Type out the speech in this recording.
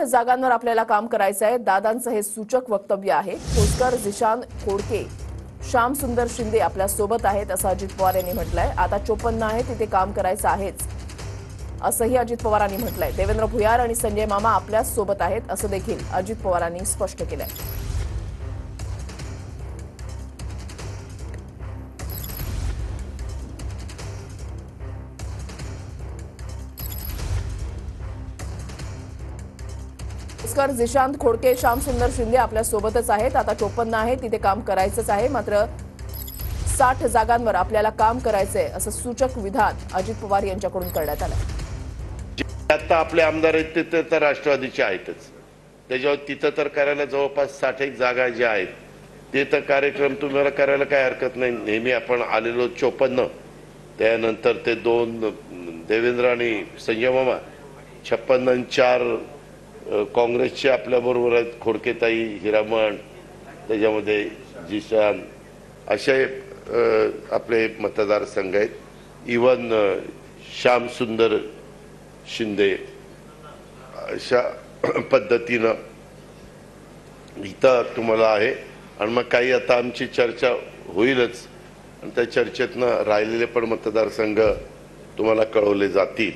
जागांवर आपल्याला काम करायचं आहे. दादांचं हे सूचक वक्तव्य आहे. खोसकर, झिशान खोडके, श्याम सुंदर शिंदे आपल्या सोबत आहेत असं अजित पवार यांनी म्हटलंय. आता 54 आहे तिथे काम करायचं आहेच असंही अजित पवारांनी म्हटलंय. देवेंद्र भुयार आणि संजय मामा आपल्या सोबत आहेत असं देखील अजित पवारांनी स्पष्ट केलंय. खोसकर, झिशांत खोडके, श्याम सुंदर शिंदे आपल्या सोबतच आहेत. आता 54 आहे तिथे काम करायचंच आहे. मात्र 60 जागांवर आपल्याला काम करायचंय असं सूचक विधान अजित पवार यांच्याकडून करण्यात आलं. आता आपले आमदार आहेत तिथे तर राष्ट्रवादीचे आहेतच. त्याच्यावर तिथं तर करायला जवळपास 60 जागा ज्या आहेत ते तर कार्यक्रम तुम्हाला करायला काय हरकत नाही. नेहमी आपण आलेलो 54, त्यानंतर ते 2 देवेंद्र आणि संजय मामा, 56 आणि 4 काँग्रेसचे आपल्याबरोबर आहेत. खोडकेताई, हिरामण, त्याच्यामध्ये जिशान, असे आपले मतदारसंघ आहेत. इवन श्याम सुंदर शिंदे, अशा पद्धतीनं इथं तुम्हाला आहे. आणि मग काही आता आमची चर्चा होईलच आणि त्या चर्चेतनं राहिलेले पण मतदारसंघ तुम्हाला कळवले जातील.